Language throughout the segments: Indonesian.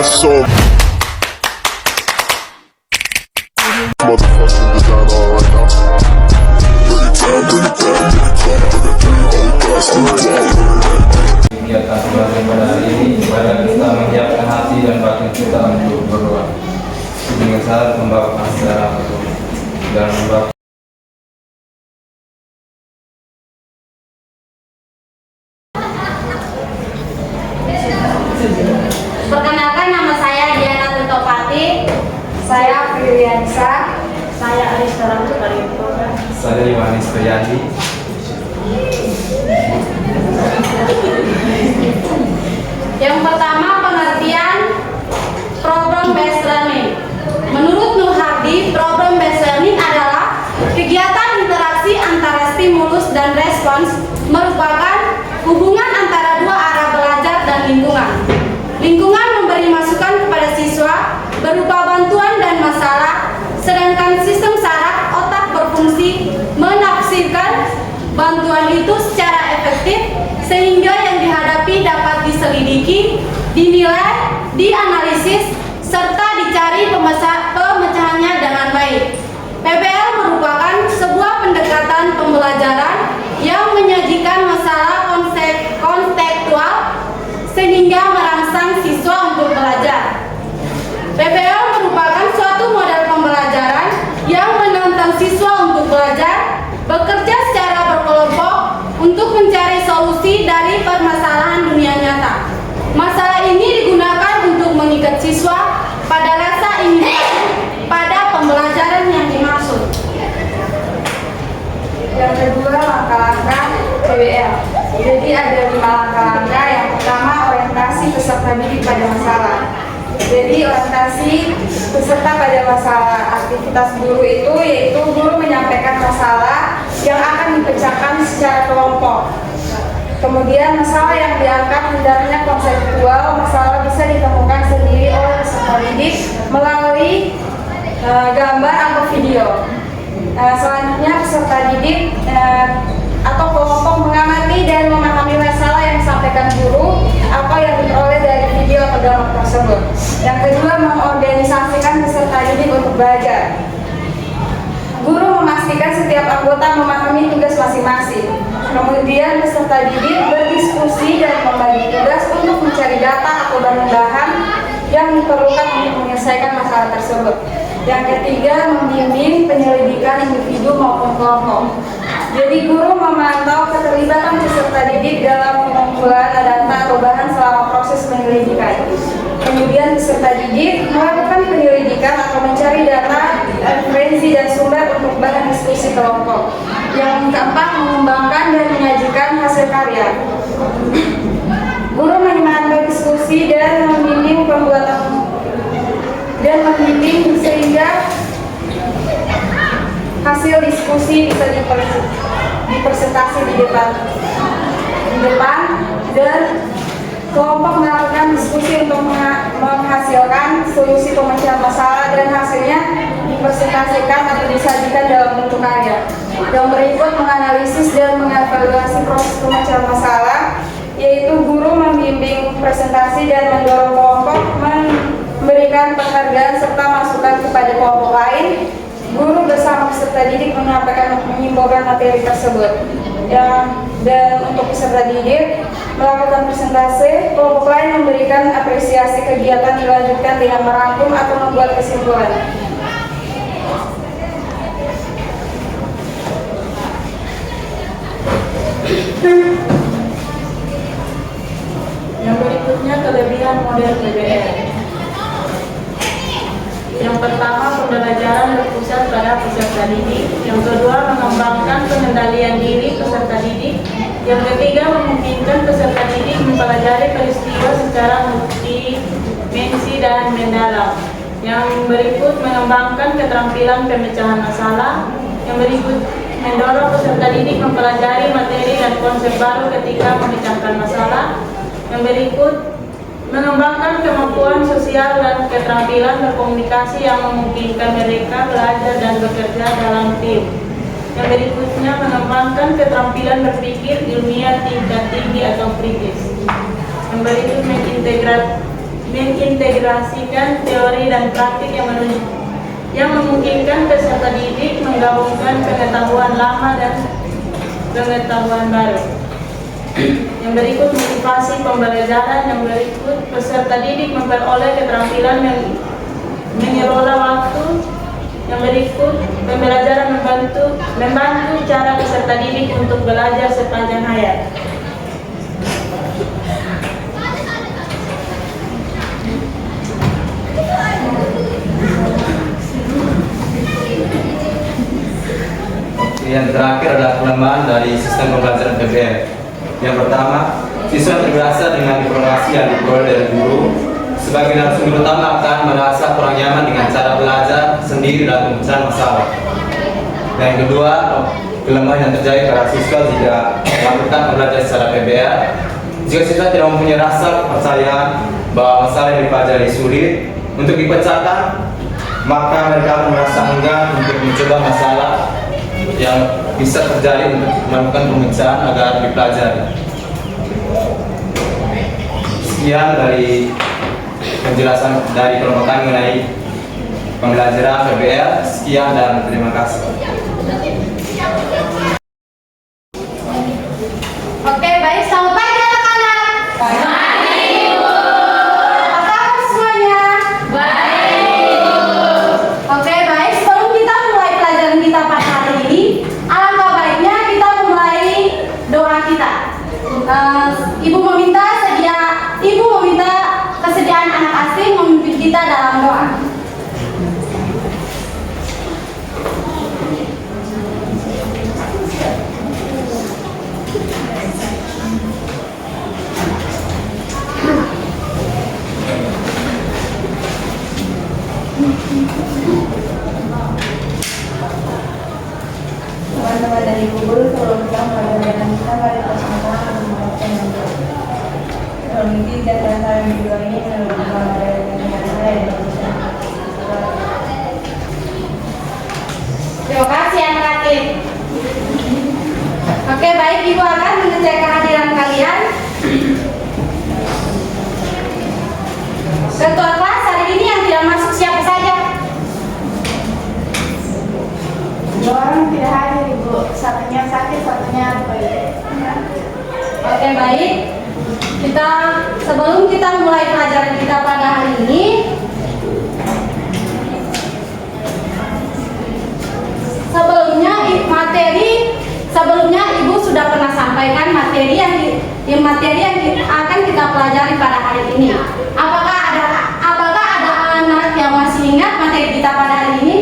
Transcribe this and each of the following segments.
so motherfucking design all right now. Kegiatan belajar pada hari ini ibadah kita menyiapkan hati dan batin kita untuk berdoa dengan syarat membawa acara dan membawa Perkenalkan, nama saya Diana Tutopati. Saya Friliansa. Saya Arista Ramsu Paripurna. saya Yohanes Priyadi. Yang pertama, pengertian problem based learning. Menurut Nur Hardi, problem based learning adalah kegiatan interaksi antara stimulus dan respons, merupakan hubungan antara dua arah belajar dan lingkungan. Lingkungan memberi masukan kepada siswa berupa bantuan dan masalah, sedangkan sistem saraf otak berfungsi menafsirkan bantuan itu secara efektif sehingga yang dihadapi dapat diselidiki, dinilai, dianalisis, serta dicari pemecahannya dengan baik. PBL merupakan sebuah pendekatan pembelajaran yang menyajikan masalah konseptual sehingga merangsang siswa untuk belajar. PBL merupakan suatu model pembelajaran yang menantang siswa untuk belajar, bekerja secara berkelompok untuk mencari solusi dari permasalahan dunia nyata. Masalah ini digunakan untuk mengikat siswa pada rasa ingin tahu pada pembelajaran yang dimaksud. Yang kedua, langkah-langkah PBL. Jadi ada 5 langkah-langkah. Yang pertama, orientasi peserta didik pada masalah. Jadi orientasi peserta pada masalah aktivitas guru itu yaitu guru menyampaikan masalah yang akan dipecahkan secara kelompok. Kemudian masalah yang diangkat hendaknya konseptual. Masalah bisa ditemukan sendiri oleh peserta didik melalui gambar atau video. Selanjutnya peserta didik atau kelompok mengamati dan memahami masalah yang disampaikan guru apa yang diperoleh dari video atau gambar tersebut. Yang kedua, mengorganisasikan peserta didik untuk belajar. Guru memastikan setiap anggota memahami tugas masing-masing. Kemudian peserta didik berdiskusi dan membagi tugas untuk mencari data atau bahan-bahan yang diperlukan untuk menyelesaikan masalah tersebut. Yang ketiga, membimbing penyelidikan individu maupun kelompok. Jadi guru memantau keterlibatan peserta didik dalam pengumpulan data atau bahan selama proses penyelidikan. Kemudian peserta didik melakukan penyelidikan atau mencari data, referensi dan sumber untuk bahan diskusi kelompok. Yang keempat, mengembangkan dan menyajikan hasil karya. Guru menyemangatkan diskusi dan membimbing sehingga hasil diskusi bisa dipresentasi di depan dan kelompok melakukan diskusi untuk menghasilkan solusi pemecahan masalah dan hasilnya dipresentasikan atau disajikan dalam bentuk karya. Yang berikut menganalisis dan mengevaluasi proses pemecahan masalah, yaitu guru membimbing presentasi dan mendorong kelompok memberikan penghargaan serta masukan kepada kelompok lain. Guru bersama peserta didik menyimpulkan materi tersebut. Dan untuk peserta didik melakukan presentasi, kelompok lain memberikan apresiasi kegiatan dilanjutkan dengan merangkum atau membuat kesimpulan. Yang berikutnya, kelebihan model PBL. Yang pertama, pembelajaran berpusat pada peserta didik. Yang kedua, mengembangkan pengendalian diri peserta didik. Yang ketiga, memungkinkan peserta didik mempelajari peristiwa secara multidimensi dan mendalam. Yang berikut, mengembangkan keterampilan pemecahan masalah. Yang berikut, mendorong peserta didik mempelajari materi dan konsep baru ketika memecahkan masalah. Yang berikut, mengembangkan kemampuan sosial dan keterampilan berkomunikasi yang memungkinkan mereka belajar dan bekerja dalam tim. Yang berikutnya, mengembangkan keterampilan berpikir ilmiah tingkat tinggi atau kritis. Yang berikut, mengintegrasikan teori dan praktik yang memungkinkan peserta didik menggabungkan pengetahuan lama dan pengetahuan baru. Yang berikut motivasi pembelajaran. Yang berikut peserta didik memperoleh keterampilan mengelola waktu. Yang berikut pembelajaran membantu cara peserta didik untuk belajar sepanjang hayat. Yang terakhir adalah pengembangan dari sistem pembelajaran PBL. Yang pertama, siswa terbiasa dengan informasi yang diperoleh dari guru. Sebagai narasumber utama akan merasa kurang nyaman dengan cara belajar sendiri dalam pemecahan masalah. Dan yang kedua, kelemahan yang terjadi pada siswa jika melakukan pembelajaran secara PBL. Jika siswa tidak mempunyai rasa kepercayaan bahwa masalah yang dipelajari sulit untuk dipecahkan, maka mereka akan merasa enggan untuk mencoba masalah yang bisa terjadi untuk melakukan pemecahan agar dipelajari. Sekian dari penjelasan dari kelompok kami mengenai pembelajaran PBL. Sekian dan terima kasih. Oke, baik. Selamat pagi anak-anak. Pagi, Ibu. Apa kabar semuanya? Baik, Ibu. Oke, baik. Sebelum kita mulai pelajaran kita pada hari ini, alangkah baiknya kita mulai doa kita. Ibu meminta kesediaan anak asing memimpin kita dalam doa. Teman-teman dari Ibu Guru, tolong kita pelajaran kita pada kesempatan membaca yang baik. Mungkin kata-kata yang kedua ini merupakan dengan saya yang bisa. Terima kasih anak-anak. Oke, baik. Ibu akan mengecek kehadiran kalian. Ketua kelas hari ini yang tidak masuk siapa saja? 2 orang tidak hadir, Ibu. Satunya sakit, satunya Oke, baik. Sebelum kita mulai pelajaran kita pada hari ini, sebelumnya Ibu sudah pernah sampaikan materi yang akan kita pelajari pada hari ini. Apakah ada anak yang masih ingat materi kita pada hari ini?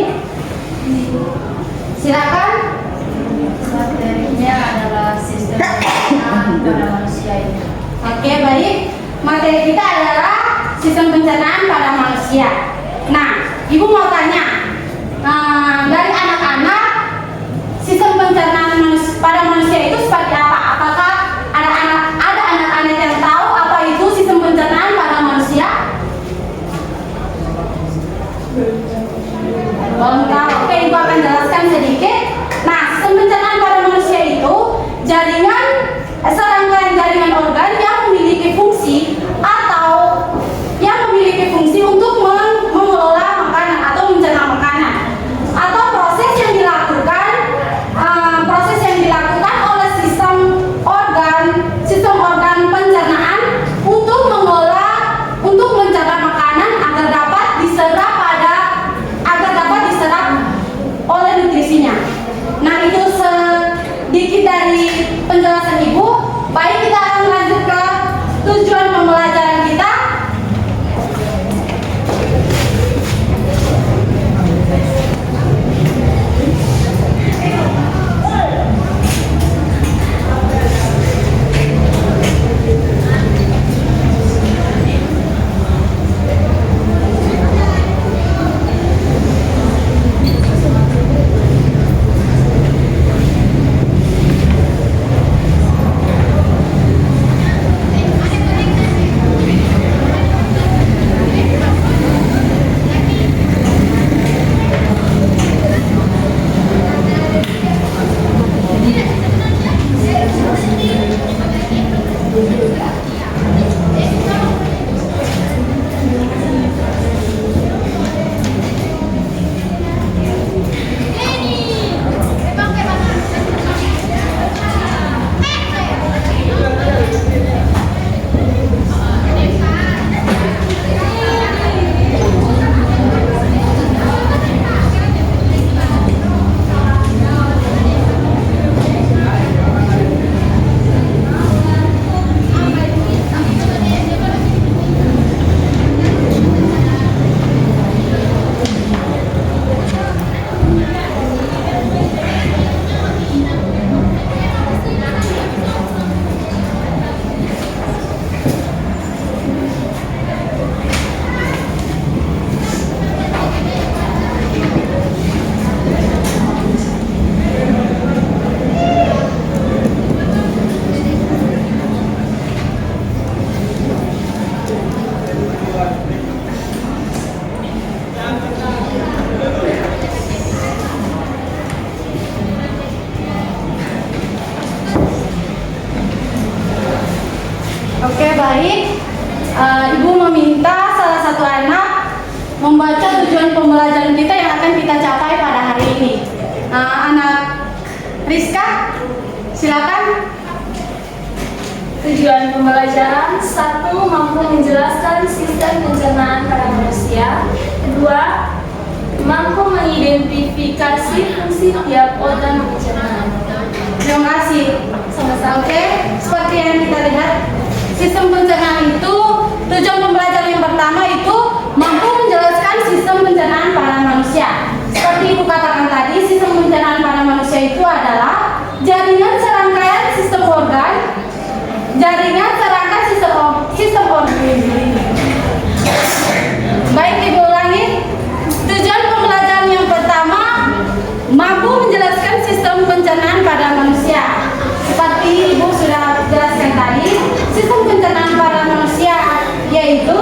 Silakan. materinya adalah sistem pencernaan pada manusia ini. Oke, baik. Materi kita adalah sistem pencernaan pada manusia. Nah, Ibu mau tanya, dari anak-anak, sistem pencernaan pada manusia itu seperti apa? Apakah ada anak-anak yang tahu apa itu sistem pencernaan pada manusia? Belum tahu. Oke, Ibu akan jelaskan sedikit. Nah, sistem pencernaan pada manusia itu serangkaian jaringan organ yang memiliki fungsi untuk mengelola makanan atau mencerna makanan, atau proses yang dilakukan Oke, baik. Ibu meminta salah satu anak membaca tujuan pembelajaran kita yang akan kita capai pada hari ini. Anak Rizka, silakan. Tujuan pembelajaran: 1. Mampu menjelaskan sistem pencernaan pada manusia. 2. Mampu mengidentifikasi fungsi tiap organ pencernaan. Terima kasih. Sama-sama. Oke, seperti yang kita lihat, sistem pencernaan itu, tujuan pembelajaran yang pertama itu mampu menjelaskan sistem pencernaan pada manusia. Seperti Ibu katakan tadi, sistem pencernaan pada manusia itu adalah jaringan serangkaian sistem organ, sistem organ. Baik, Ibu ulangi. Tujuan pembelajaran yang pertama mampu menjelaskan sistem pencernaan pada manusia. Seperti Ibu sudah jelaskan tadi, sistem pencernaan pada manusia yaitu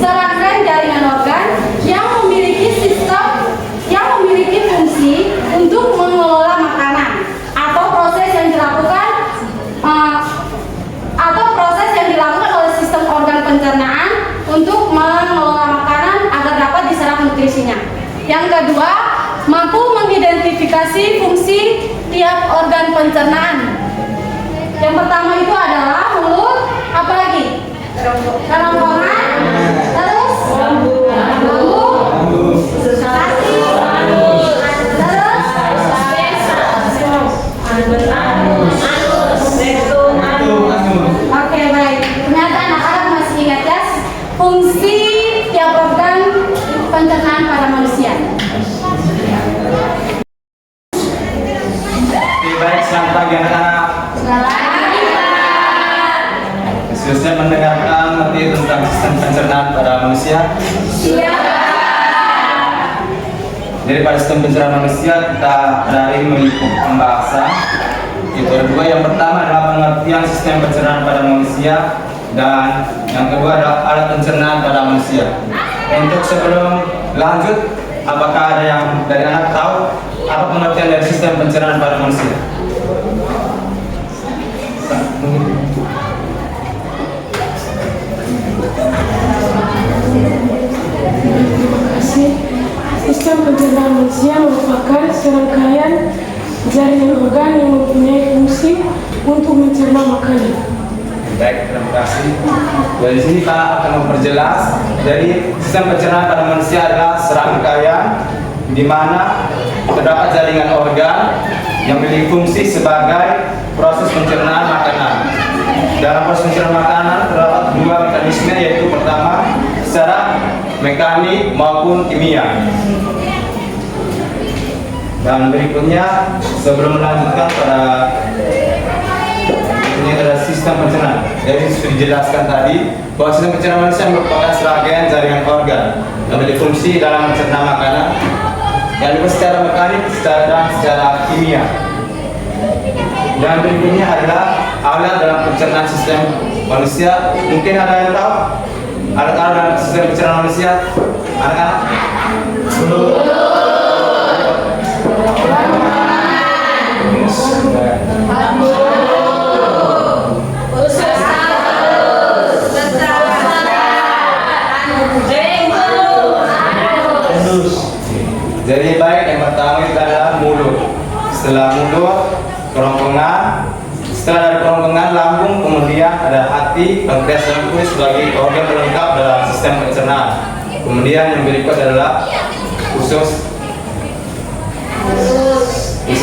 serangkaian jaringan organ yang memiliki fungsi untuk mengelola makanan atau proses yang dilakukan oleh sistem organ pencernaan untuk mengelola makanan agar dapat diserap nutrisinya. Yang kedua, mampu mengidentifikasi fungsi tiap organ pencernaan. Yang pertama itu adalah mulut, apa lagi? Kerongkongan, terus lambung, hati, terus oke, baik. Ternyata anak-anak masih ingat ya fungsi tiap organ pencernaan pada manusia. Baik, selamat pagi anak-anak. Selesai mendengarkan materi tentang sistem pencernaan pada manusia. Jadi pada sistem pencernaan manusia kita hari ini mengikuti pembahasan. Itu ada dua. Yang pertama adalah pengertian sistem pencernaan pada manusia, dan yang kedua adalah alat pencernaan pada manusia. Untuk sebelum lanjut, apakah ada yang dari anak tahu apa pengertian dari sistem pencernaan pada manusia? Sistem pencernaan manusia merupakan serangkaian jaringan organ yang mempunyai fungsi untuk mencerna makanan. Baik, terima kasih. Dari sini Pak akan memperjelas. Jadi sistem pencernaan pada manusia adalah serangkaian di mana terdapat jaringan organ yang memiliki fungsi sebagai proses pencernaan makanan. Dalam proses pencernaan makanan terdapat dua mekanisme, yaitu pertama secara mekanik maupun kimia. Dan berikutnya, sebelum melanjutkan pada ini adalah sistem pencernaan. Jadi sudah dijelaskan tadi bahwa sistem pencernaan manusia merupakan serangkaian jaringan organ yang memiliki fungsi dalam mencerna makanan, yang dibuat secara mekanik dan secara kimia. Dan berikutnya adalah alat dalam pencernaan sistem manusia. Mungkin ada yang tahu alat-alat dalam sistem pencernaan manusia? Anak-anak? Jadi baik, yang pertama itu adalah mulut. Setelah mulut, kerongkongan. Setelah dari kerongkongan, lambung, kemudian ada hati, pankreas dan kulit sebagai organ pelengkap dalam sistem pencernaan. Kemudian yang berikut adalah usus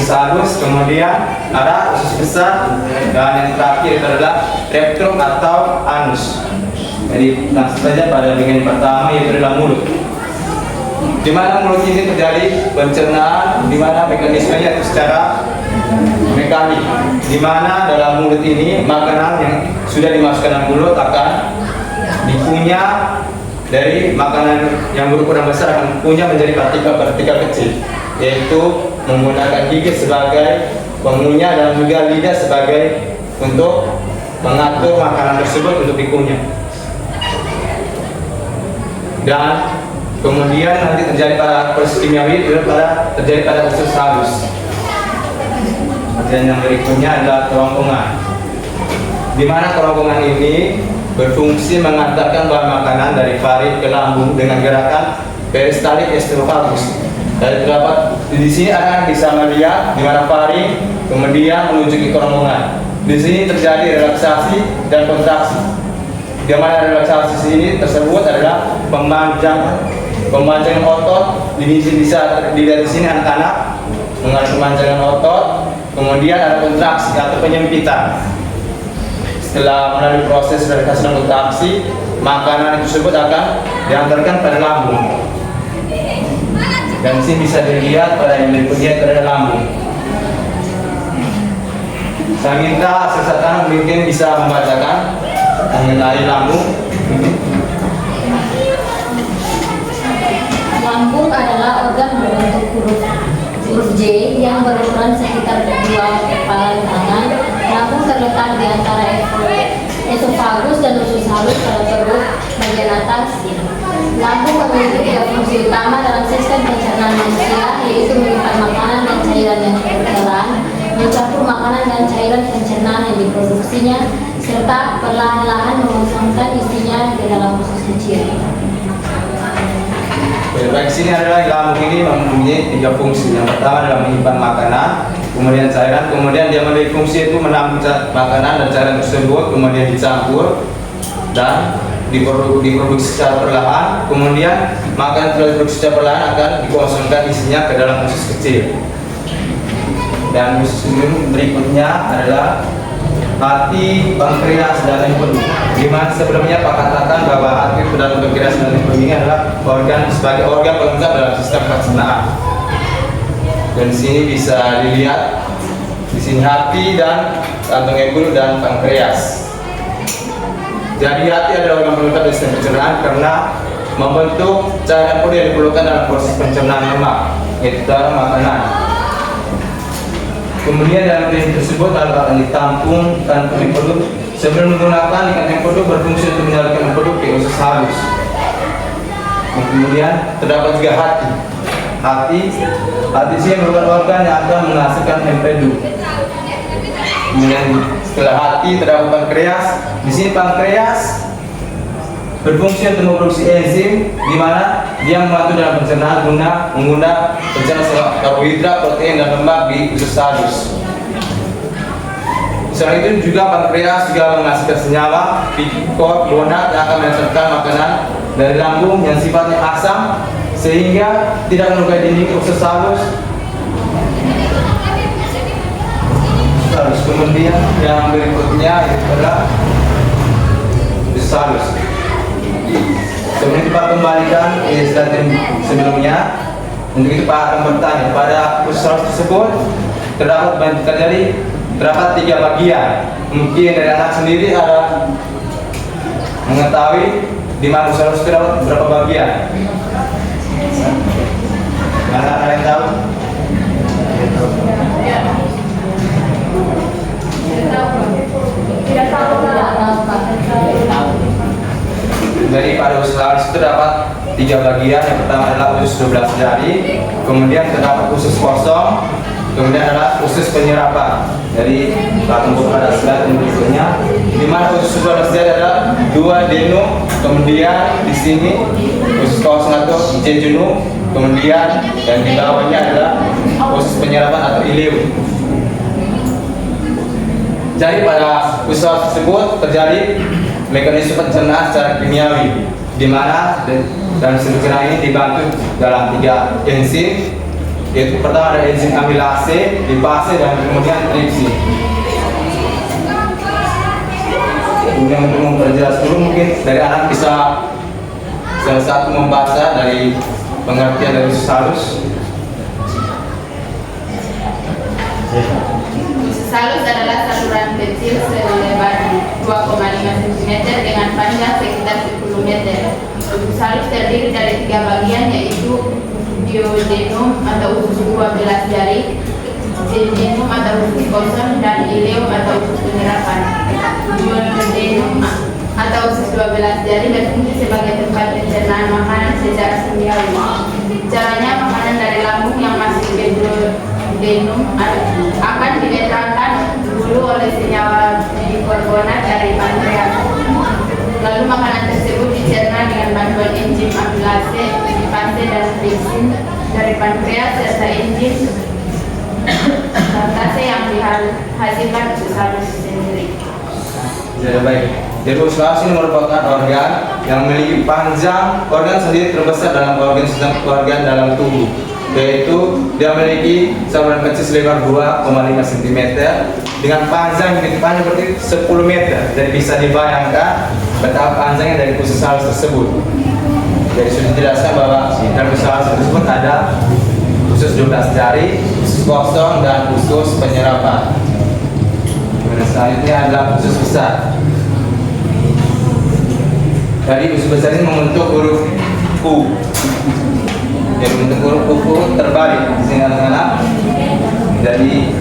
halus, kemudian ada usus besar, dan yang terakhir itu adalah rectum atau anus. Jadi langsung saja pada bagian pertama, yaitu adalah mulut. Di mana mulut ini terjadi pencernaan, di mana mekanismenya itu secara mekanik. Di mana dalam mulut ini makanan yang sudah dimasukkan dalam mulut akan dikunyah dari makanan yang berukuran besar, akan dikunyah menjadi partikel-partikel kecil, yaitu menggunakan gigi sebagai pengunyah dan juga lidah sebagai untuk mengatur makanan tersebut untuk dikunyah. Dan kemudian nanti terjadi pada proses kimiawi terjadi pada usus halus. Dan yang berikutnya adalah kerongkongan. Di mana kerongkongan ini berfungsi mengantarkan bahan makanan dari faring ke lambung dengan gerakan peristaltik esophagus. Dan terdapat di sini anak bisa melihat di mana faring kemudian menuju ke kerongkongan. Di sini terjadi relaksasi dan kontraksi. Di mana relaksasi ini tersebut adalah pemanjangan otot. Ini bisa dilihat di sini anak-anak mengalami pemanjangan otot. Kemudian ada kontraksi atau penyempitan. Setelah melalui proses relaksasi dan kontraksi, makanan tersebut akan diantarkan pada lambung. Dan sini bisa dilihat pada yang berikutnya pada lambung. Saya minta seseorang mungkin bisa membacakan mengenai lambung. Lambung adalah organ berbentuk huruf J yang berukuran sekitar 2 kepalan tangan. Lambung terletak di antara esofagus dan usus halus pada perut bagian atas. Lambung memiliki 3 fungsi utama dalam sistem pencernaan manusia, yaitu menyimpan makanan dan cairan yang berjalan, mencampur makanan dan cairan pencernaan yang diproduksinya, serta perlahan-lahan mengosongkan isinya ke dalam usus kecil. Baik, sini adalah lambung ini mempunyai 3 fungsi. Yang pertama adalah menyimpan makanan, kemudian cairan, kemudian dia memiliki fungsi itu menampung makanan dan cairan tersebut, kemudian dicampur dan diproduksi secara perlahan. Kemudian makanan telah diproduksi secara perlahan akan dikosongkan isinya ke dalam usus kecil. Dan usus berikutnya adalah hati, pankreas, dan empedu. Dimana sebelumnya Pak katakan bahwa hati, dan pankreas, dan empedu ini adalah organ sebagai organ pelengkap dalam sistem pencernaan. Dan sini bisa dilihat di sini hati dan kantong empedu dan pankreas. Jadi hati adalah organ pelengkap dari sistem pencernaan karena membentuk cairan empedu yang diperlukan dalam proses pencernaan lemak, yaitu dalam makanan. Kemudian dalam klinik tersebut akan ditampung kantong empedu. Sebelum menggunakan kantong empedu berfungsi untuk menyalurkan empedu ke usus halus. Kemudian terdapat juga hati. Hati sih merupakan organ yang akan menghasilkan empedu. Kemudian setelah hati terdapat pankreas. Di sini pankreas berfungsi untuk memproduksi enzim, di mana dia membantu dalam pencernaan menggunakan pencernaan karbohidrat, protein, dan lemak di usus halus. Selain itu juga pankreas juga menghasilkan senyawa bicarbonat yang akan mengantarkan makanan dari lambung yang sifatnya asam sehingga tidak melukai dinding usus halus. Kemudian yang berikutnya adalah usus halus. Sebelum itu Pak kembalikan ke slide sebelumnya. Untuk itu Pak akan bertanya, pada usus halus tersebut terdapat 3 bagian. Mungkin dari anak sendiri ada mengetahui di mana usus halus terdapat berapa bagian? Ada yang tahu? Tidak tahu. Jadi pada usus halus itu terdapat 3 bagian. Yang pertama adalah usus 12 jari, kemudian terdapat usus kosong, kemudian adalah usus penyerapan. Jadi tumbuh pada slide berikutnya, di mana usus 12 jari adalah duodenum, kemudian di sini usus kosong atau jejunum, kemudian yang di bawahnya adalah usus penyerapan atau ileum. Jadi pada usus tersebut terjadi mekanisme pencernaan secara kimiawi, di mana dalam sistem pencernaan ini dibantu dalam 3 enzim, yaitu pertama ada enzim amilase, lipase, dan kemudian tripsin. Kemudian untuk memperjelas dulu, mungkin dari anak bisa salah satu membaca dari pengertian dari usus halus. Usus halus adalah saluran kecil selebar 2,5 cm dengan panjang sekitar 10 meter. Usus halus terdiri dari 3 bagian, yaitu duodenum atau usus 12 jari, jejunum atau usus kosong, dan ileum atau usus penyerapan. Duodenum atau usus 12 jari berfungsi sebagai tempat pencernaan makanan secara kimiawi. Caranya, makanan dari lambung yang masuk ke duodenum akan dinetralkan dulu oleh senyawa bikarbonat dari pankreas. didik persentase yang dihasilkan khusus halus sendiri. Jadi baik. Jadi usus halus ini merupakan organ yang memiliki panjang organ sendiri terbesar dalam organ dalam tubuh, yaitu dia memiliki saluran kecil selebar 2,5 cm dengan panjang yang begitu panjang berarti 10 meter. Jadi bisa dibayangkan betapa panjangnya dari usus halus tersebut. Jadi sudah dijelaskan bahwa dalam usus halus tersebut ada usus 12 jari, usus kosong, dan usus penyerapan. Kemudian selanjutnya adalah usus besar. Jadi usus besar ini membentuk huruf U. Jadi membentuk huruf U terbalik di sini anak-anak. Jadi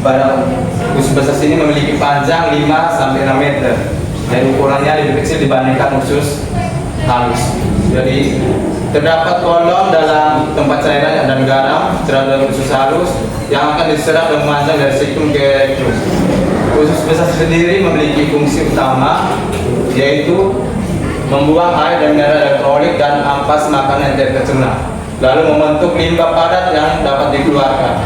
pada usus besar ini memiliki panjang 5 sampai 6 meter. Jadi ukurannya lebih kecil dibandingkan usus halus. Jadi terdapat kolom dalam tempat cairan dan garam terhadap usus halus yang akan diserap dan memanjang dari siktum ke rektum. Usus besar sendiri memiliki fungsi utama, yaitu membuang air dan mineral elektrolit dan ampas makanan yang tidak tercerna, lalu membentuk limbah padat yang dapat dikeluarkan.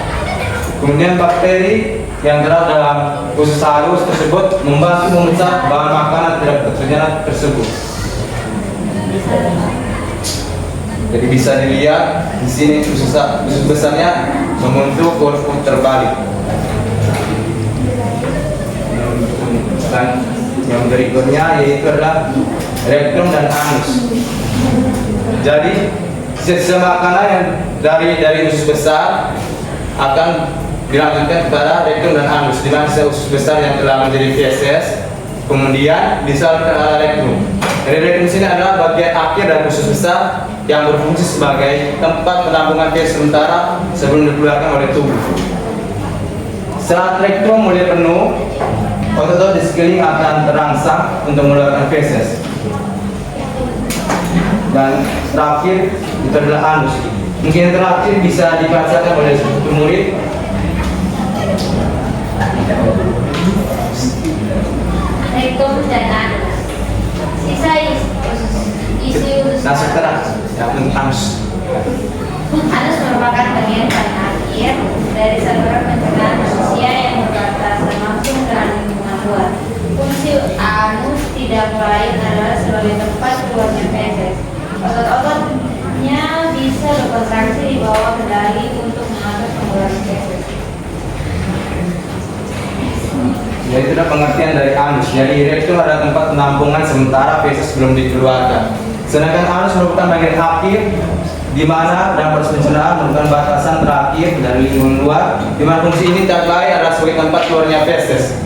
Kemudian bakteri yang terdapat dalam usus halus tersebut membantu memecah bahan makanan tidak tercerna tersebut. Jadi bisa dilihat di sini usus besarnya membentuk huruf terbalik. Dan yang berikutnya yaitu adalah rektum dan anus. Jadi sisa makanan yang dari usus besar akan dilanjutkan kepada rektum dan anus, di mana sisa usus besar yang telah menjadi feses kemudian disalurkan ke arah rektum. Jadi rektum sini adalah bagian akhir dari usus besar yang berfungsi sebagai tempat penampungan feses sementara sebelum dikeluarkan oleh tubuh. Saat rektum mulai penuh, otot di sekeliling akan terangsang untuk mengeluarkan feses. Dan terakhir itu adalah anus. Mungkin terakhir bisa dibacakan oleh satu murid. Rektum dan anus. Sisa isi usus Langsung terang, yang anus. Anus merupakan bagian paling akhir dari saluran pencernaan manusia yang berbatasan langsung dengan lingkungan luar. Fungsi anus tidak lain adalah sebagai tempat keluarnya feses. Otot-ototnya bisa berkontraksi di bawah kendali untuk mengatur pembuluhan feses. Jadi itu adalah pengertian dari anus. Jadi rektum adalah tempat penampungan sementara feses belum dikeluarkan. Sedangkan anus merupakan bagian akhir di mana dalam proses pencernaan merupakan batasan terakhir dari lingkungan luar, di mana fungsi ini tak lain adalah sebagai tempat keluarnya feses.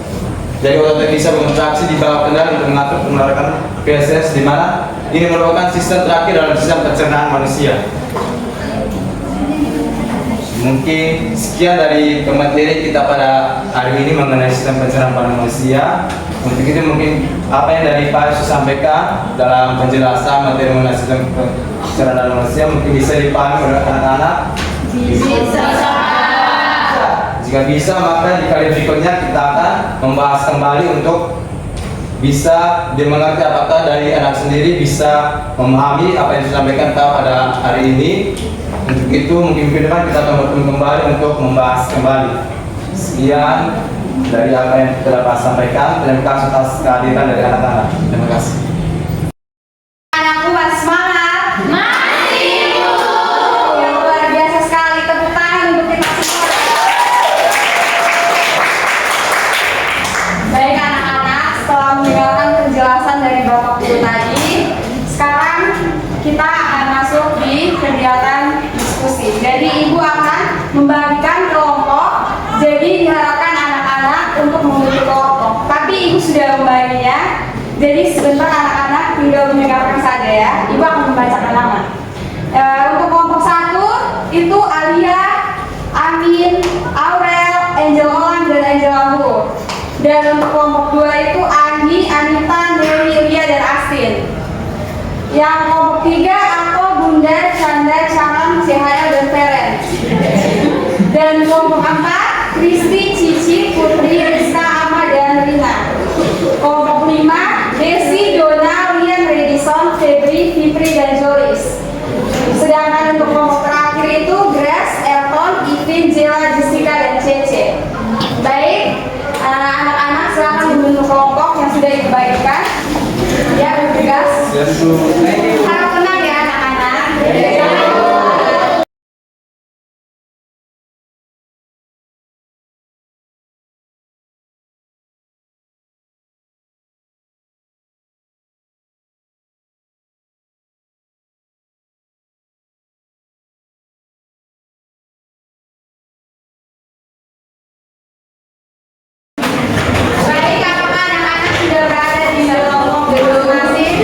Jadi otot bisa berkontraksi di bawah kendali untuk mengatur pengeluaran feses, di mana ini merupakan sistem terakhir dalam sistem pencernaan manusia. Mungkin sekian dari materi kita pada hari ini mengenai sistem pencernaan pada manusia. Untuk itu mungkin apa yang dari Pak Yusuf sampaikan dalam penjelasan materi mengenai sistem pencernaan manusia mungkin bisa dipahami oleh anak-anak. Bisa. Jika bisa, maka di kali berikutnya kita akan membahas kembali untuk bisa dimengerti apakah dari anak sendiri bisa memahami apa yang disampaikan kita pada hari ini. Untuk itu mungkin ke depan kita akan bertemu kembali untuk membahas kembali. Sekian dari apa yang kita dapat sampaikan. Terima kasih atas kehadiran dari anak-anak. Terima kasih. Anakku masih semangat. Masih, Ibu. Yang luar biasa sekali, tepuk tangan untuk kita semua. Baik anak-anak, setelah mendengarkan penjelasan dari Bapak Guru tadi, sekarang kita akan masuk di kegiatan diskusi. Jadi Ibu akan membagikan kelompok. Jadi diharapkan anak-anak untuk membentuk kelompok. Tapi Ibu sudah membaginya. Jadi sebentar anak-anak tinggal mendengarkan saja ya. Ibu akan membacakan nama. Untuk kelompok 1 itu Alia, Amin, Aurel, Angel Olan, dan Angel Ambu. Dan untuk kelompok 2 itu Andi, Anita, Dewi, Ria, dan Asin. Yang kelompok 3 Ako, Bunda, Chandra, Sharon, Cahaya, dan Feren. Dan kelompok 4 Kristi, Cici, Putri, Rizka, Ama, dan Rina. Kelompok 5 Desi, Dona, Rian, Redison, Febri, Fipri, dan Joris. Sedangkan untuk kelompok terakhir itu Grace, Elton, Tentu. Thank you. Harap tenang ya anak-anak. Baik, apakah anak-anak sudah berada di dalam gedung masing?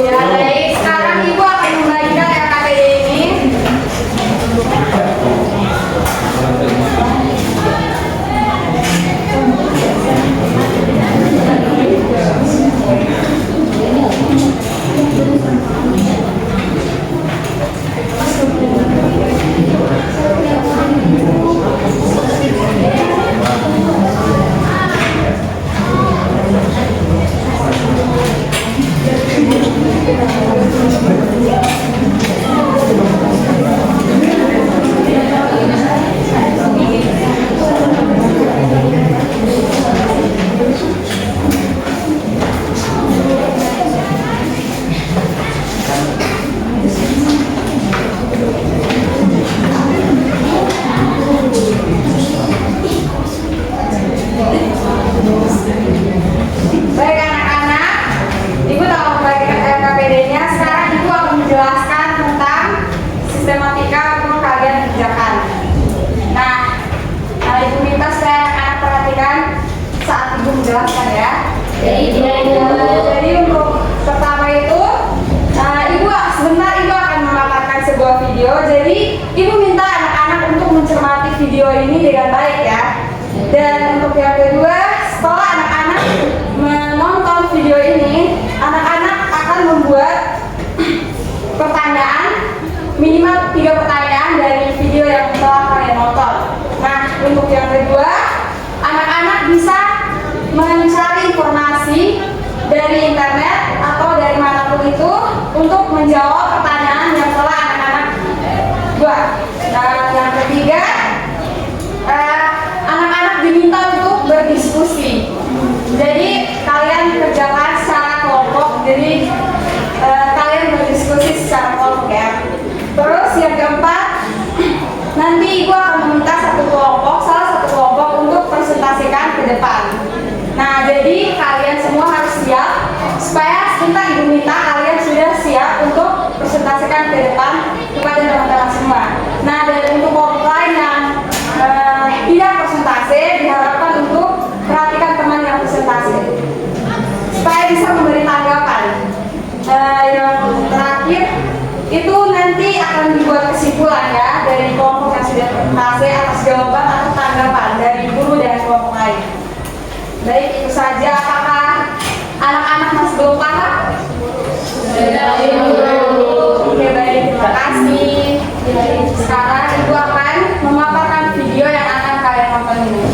Ya, baik. Sekarang Ibu akan membagikan RKPD ini. Baik anak-anak, Ibu telah membagikan RKPD-nya. Sekarang Ibu akan menjelaskan tentang sistematika untuk kalian kerjakan. Nah, Ibu minta supaya anak-anak perhatikan saat Ibu menjelaskan ya. Jadi untuk pertama itu, Ibu sebentar Ibu akan memaparkan sebuah video. Jadi Ibu minta anak-anak untuk mencermati video ini dengan baik ya. Dan untuk yang kedua, setelah anak-anak menonton video ini, anak-anak akan membuat pertanyaan, minimal 3 pertanyaan dari video yang telah kalian nonton. Nah, untuk yang kedua, anak-anak bisa mencari informasi dari internet atau dari manapun itu untuk menjawab pertanyaan yang telah anak-anak buat. Nah, yang ketiga, anak-anak diminta untuk berdiskusi. Jadi kalian kerjakan secara kelompok. Jadi kalian berdiskusi secara kelompok ya. Terus yang keempat, nanti Ibu akan meminta salah satu kelompok untuk presentasikan ke depan. Nah, jadi kalian semua harus siap. Supaya sebentar Ibu minta kalian sudah siap untuk presentasikan ke depan kepada teman-teman semua. Nah, dan untuk kelompok lain yang tidak presentasi, diharapkan untuk perhatikan teman yang presentasi supaya bisa memberi tanggapan. Yang terakhir itu nanti akan dibuat kesimpulan ya dari kelompok yang sudah presentasi atas jawaban atau tanggapan dari guru dan kelompok lain. Baik, itu saja. Apakah anak-anak masih belum paham? Oke, baik, terima kasih. Sekarang Ibu akan memaparkan video yang akan kalian tonton ini.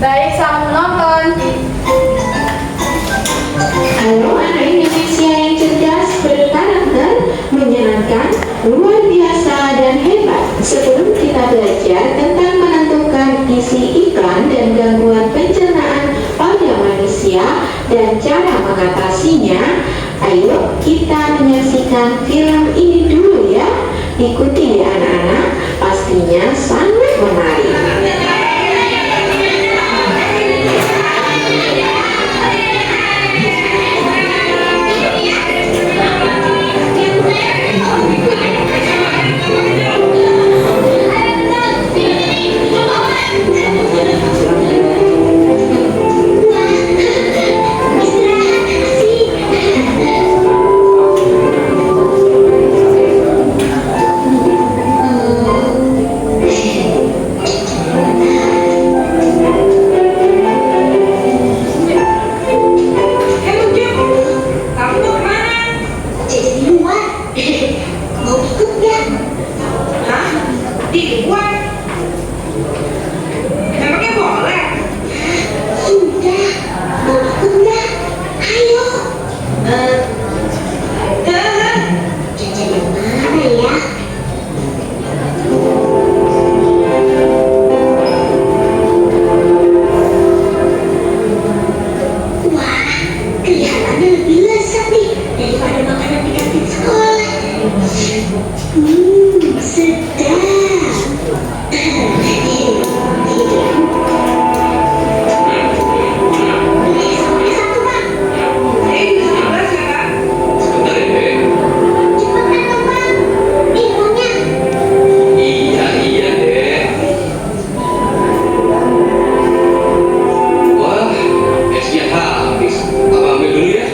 Baik, selamat menonton. Halo anak Indonesia yang cerdas, berkarakter, menyenangkan, luar biasa dan hebat. Sebelum kita belajar tentang menentukan isi iklan dan gangguan pencernaan pada manusia dan cara mengatasinya, ayo kita menyaksikan film ini dulu ya. Ikuti ya anak-anak, pastinya sangat menarik. Iya, iya, Dek. Wah, esnya habis. Abang ambil dulu ya.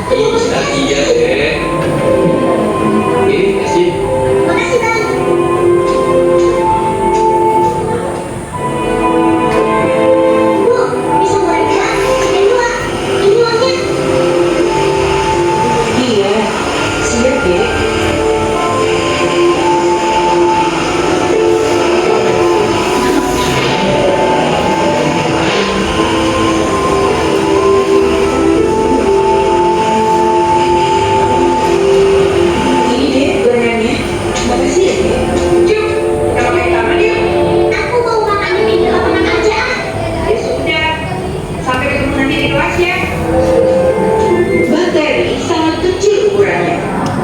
Iya, iya, Dek. Ini esnya. Iya, siap deh. Ini deh gorengannya. Makasih ya, Dek. Cuk, kalau main taman yuk. Aku mau makannya di lapangan aja. Ya sudah, sampai ketemu nanti di kelas ya. Bakteri sangat kecil ukurannya,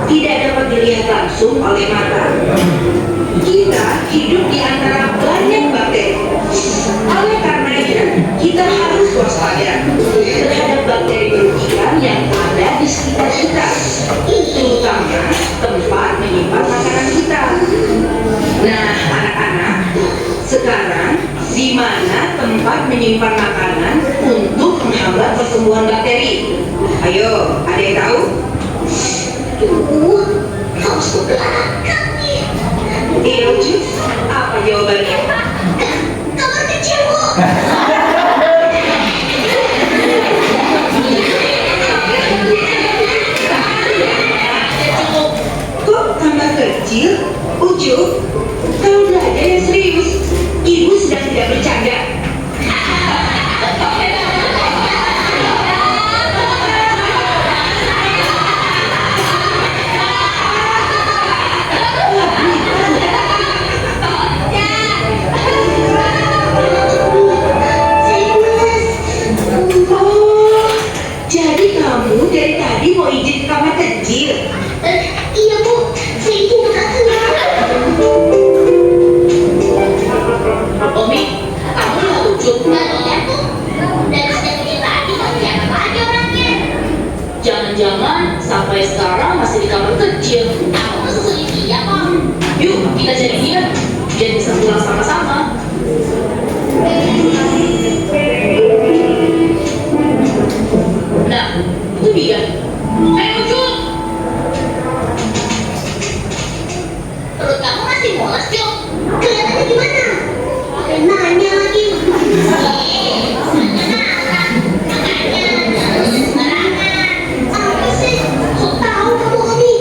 tidak dapat dilihat langsung oleh mata. Kita hidup di antara banyak bakteri. Oleh karenanya, kita harus waspada terhadap bakteri merugikan yang ada di sekitar kita, terutama tempat menyimpan makanan kita. Nah, anak-anak, sekarang di mana tempat menyimpan makanan untuk menghambat pertumbuhan bakteri? Ayo, ada yang tahu? Harus ke belakang nih. Iya, Ucu. Apa jawabannya? Kamar kecil, Bu. Kok kamar kecil? Ucu, kalau belajar yang serius, ibu sedang tidak bercanda. Oh, jadi kamu dari tadi mau izin ke kamar kecil? Iya, Bu. Saya izin ke belakang. Omi, kamu lah Ucu. Nggak lihat tuh. Dari sejak kecil tadi nggak kelihatan lagi orangnya. Jangan-jangan sampai sekarang masih di kamar kecil. Aku mau susulin dia kok. Yuk, kita cari dia. Biar bisa pulang sama-sama. Nah, itu dia. Hai Ucu. Perut kamu masih mules, Cuk. Kelihatannya gimana? Nanya lagi. Nanya ngarang. Makanya sembarangan. Apa sih? Kok tahu kamu, Omi?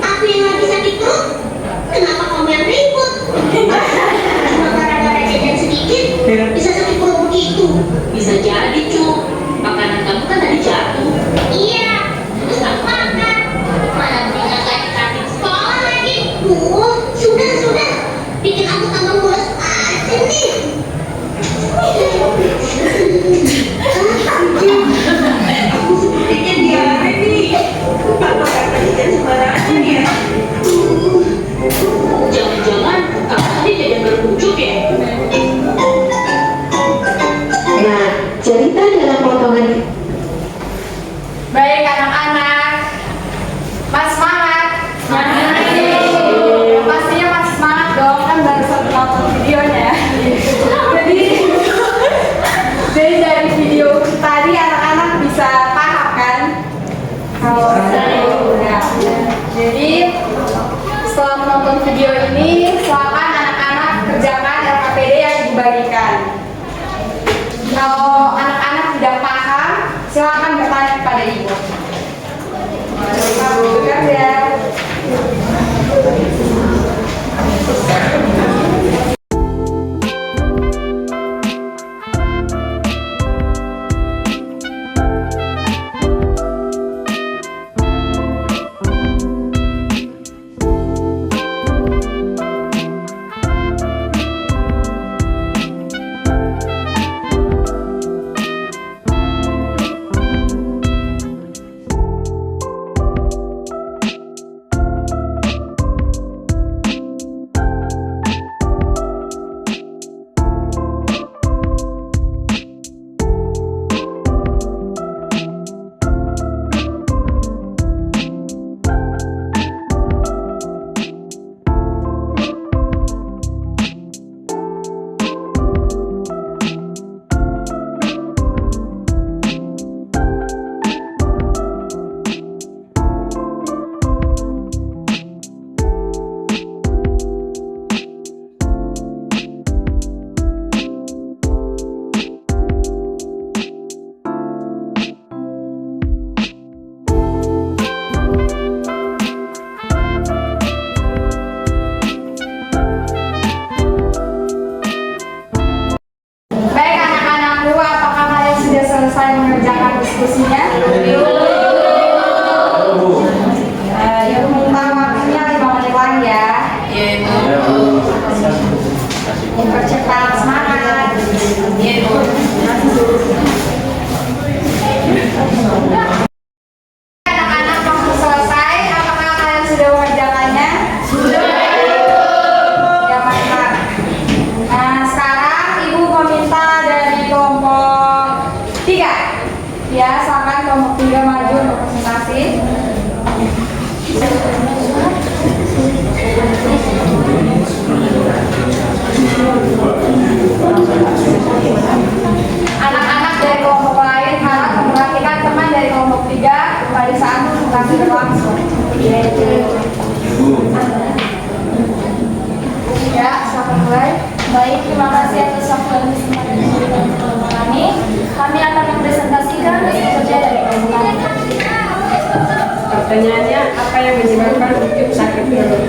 Aku yang lagi sakit perut. Kenapa kamu yang ribut? Cuma gara-gara jajan sedikit bisa sakit perut begitu. Bisa jadi, Cu. Makanan kamu kan tadi jatuh. Iya, terus aku makan. Mana belinya kayak kantin sekolah lagi. Sudah. Bikin aku tambah mules aja nih. Aku sepertinya diare nih. Apa kata dia sembarangan ya? Jangan-jangan kamu tadi jajan berbujuk ya? Nah, cerita dalam potongan Baik anak-anak, Mas semangat. Pastinya Mas semangat dong, kan baru satu nonton videonya. Jadi dari video tadi anak-anak bisa paham kan? Kalau ya. Jadi setelah menonton video ini, silakan anak-anak kerjakan LKPD yang dibagikan. Kalau anak-anak tidak paham, silakan bertanya kepada ibu. Selamat bekerja. mulai mengerjakan diskusinya? Ya, minta waktunya 5 menit lagi ya. Mempercepat semangat. Anak-anak waktu selesai, apakah kalian sudah mengerjakannya? Sudah. Ya, mantap. Nah, sekarang Ibu meminta dari kelompok 3. Ya, silakan kelompok 3 maju untuk presentasi. Anak-anak dari kelompok lain harap memperhatikan teman dari kelompok 3 pada saat presentasi berlangsung. Ya, silakan mulai. Baik, terima kasih atas waktu dan kesempatan yang diberikan kepada kami. Kami akan mempresentasikan kerja dari kelompok kami. Pertanyaannya, apa yang menyebabkan Ucup sakit perut?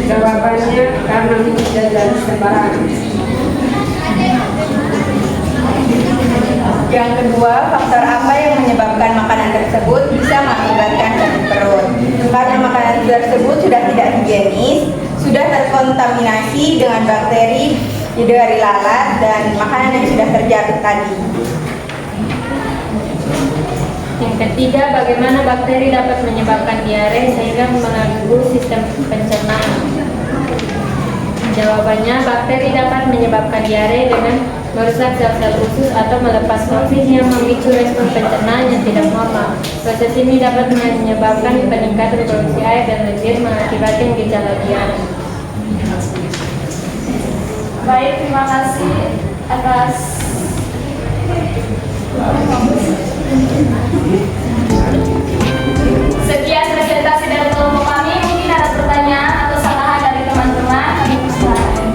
Jawabannya, karena minum jajan sembarangan. Yang kedua, faktor apa yang menyebabkan makanan tersebut bisa mengakibatkan sakit perut? Karena makanan tersebut sudah tidak higienis, sudah terkontaminasi dengan bakteri dari lalat dan makanan yang sudah terjatuh tadi. Yang ketiga, bagaimana bakteri dapat menyebabkan diare sehingga mengganggu sistem pencernaan? Jawabannya, bakteri dapat menyebabkan diare dengan merusak sel-sel usus atau melepas toksin yang memicu respon pencernaan yang tidak normal. Proses ini dapat menyebabkan peningkatan produksi air dan lendir mengakibatkan gejala diare. Baik, terima kasih atas sekian presentasi dari kelompok kami. Mungkin ada pertanyaan atau salahan dari teman-teman. Kami persilakan.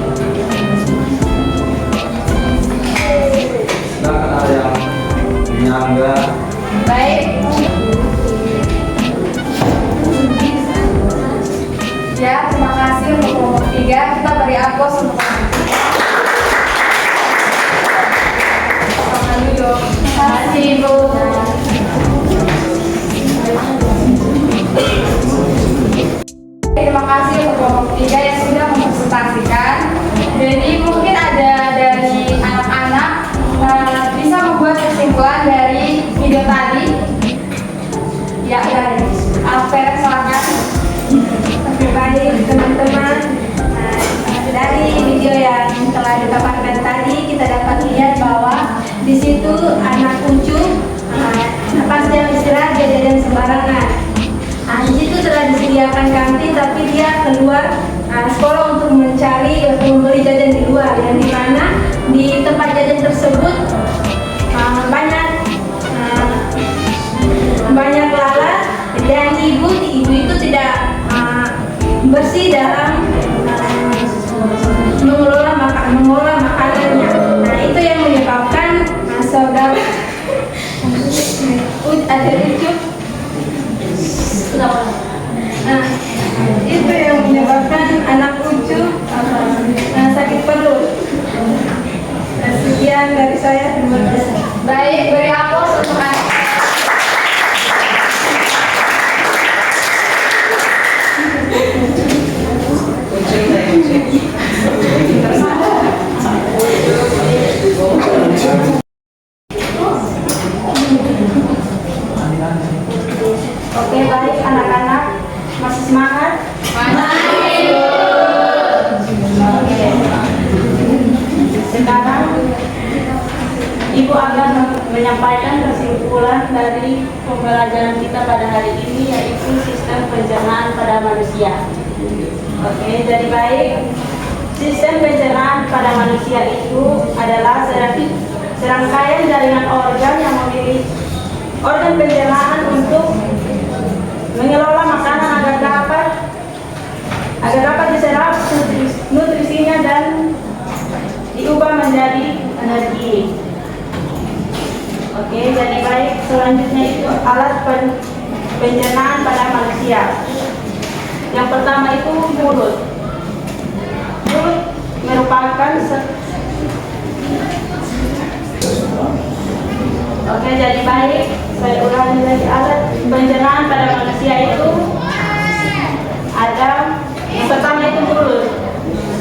Silakan ada yang menyangga. Baik. Ya, terima kasih untuk kelompok 3. Kita beri aplaus untuk terima kasih Ibu. Terima kasih untuk kelompok 3 yang sudah mempresentasikan. Jadi mungkin ada dari anak-anak bisa membuat kesimpulan dari video tadi. Ya, dari Alfer, silakan. Oke, baik teman-teman. Dari video yang telah didapatkan tadi, kita dapat lihat bahwa di situ anak Ucup pas jam istirahat dia jajan sembarangan. Di situ telah disediakan kantin, tapi dia keluar sekolah untuk mencari atau membeli jajan di luar, yang dimana di tempat jajan tersebut banyak lalat dan ibu itu tidak bersih dalam mengelola makanannya. Nah, itu yang menyebabkan saudara ada Ucup. Nah, itu yang menyebabkan anak Ucup sakit perut. Sekian dari saya, terima kasih. Baik, beri aplaus untuk anak. Oke, baik anak-anak, masih semangat? Sekarang Ibu akan menyampaikan kesimpulan dari pembelajaran kita pada hari ini, yaitu sistem pencernaan pada manusia. Oke, jadi baik, sistem pencernaan pada manusia itu adalah serangkaian jaringan organ yang memiliki organ pencernaan untuk mengelola makanan agar dapat diserap nutrisinya dan diubah menjadi energi. Oke, jadi baik, selanjutnya itu alat pencernaan pada manusia. Yang pertama itu mulut. Mulut merupakan Oke, jadi baik. Saya ulangi lagi, alat pencernaan pada manusia itu ada pertama itu mulut.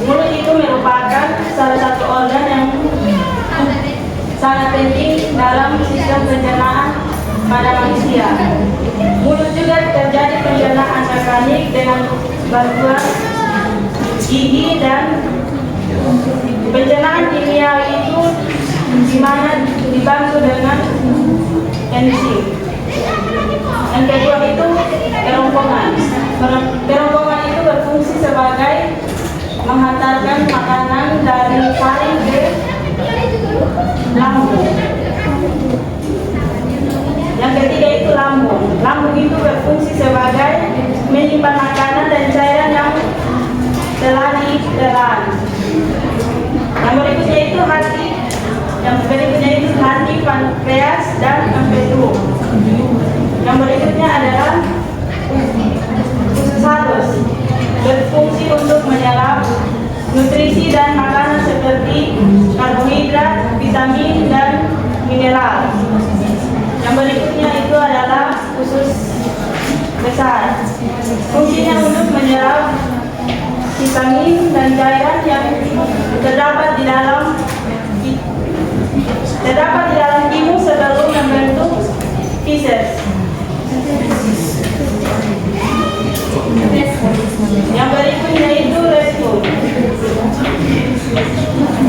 Mulut itu merupakan salah satu organ yang sangat penting dalam sistem pencernaan pada manusia. Mulut juga terjadi pencernaan mekanik dengan bantuan gigi dan pencernaan kimiawi itu di mana dibantu dengan enzim. Yang kedua itu kerongkongan. Kerongkongan itu berfungsi sebagai menghantarkan makanan dari taring ke lambung. Yang ketiga itu lambung. Lambung itu berfungsi sebagai menyimpan makanan dan cairan yang telah ditelan. Yang berikutnya itu hati. Yang berikutnya itu hati, pankreas, dan empedu. Yang berikutnya adalah usus halus, berfungsi untuk menyerap nutrisi dan makanan seperti karbohidrat, vitamin, dan mineral. Yang berikutnya itu adalah usus besar, fungsinya untuk menyerap vitamin dan cairan yang terdapat di dalam imun sebelum membentuk feses. Yang berikutnya itu rektum.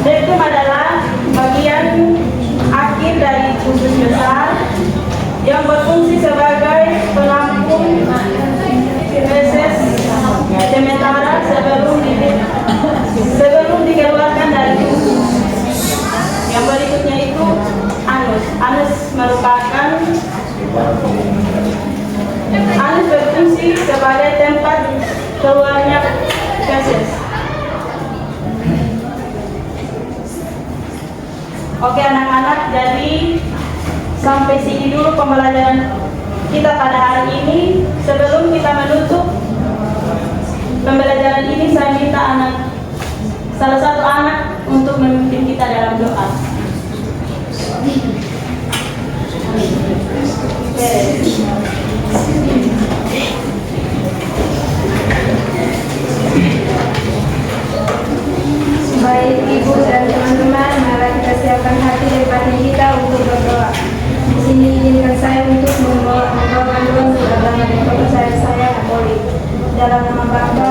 Rektum adalah bagian akhir dari usus besar yang berfungsi sebagai penampung feses sementara sebelum dikeluarkan dari tubuh. Yang berikutnya itu anus. Anus berfungsi sebagai tempat keluarnya feses. Oke anak-anak, jadi sampai sini dulu pembelajaran kita pada hari ini. Sebelum kita menutup pembelajaran ini, saya minta salah satu anak untuk memimpin kita dalam doa. Baik ibu dan teman-teman, mari kita siapkan hati dan batin kita untuk berdoa. Di sini izinkan saya untuk membawakan doa untuk agama dan kepercayaan saya, Katolik. Dalam nama Bapa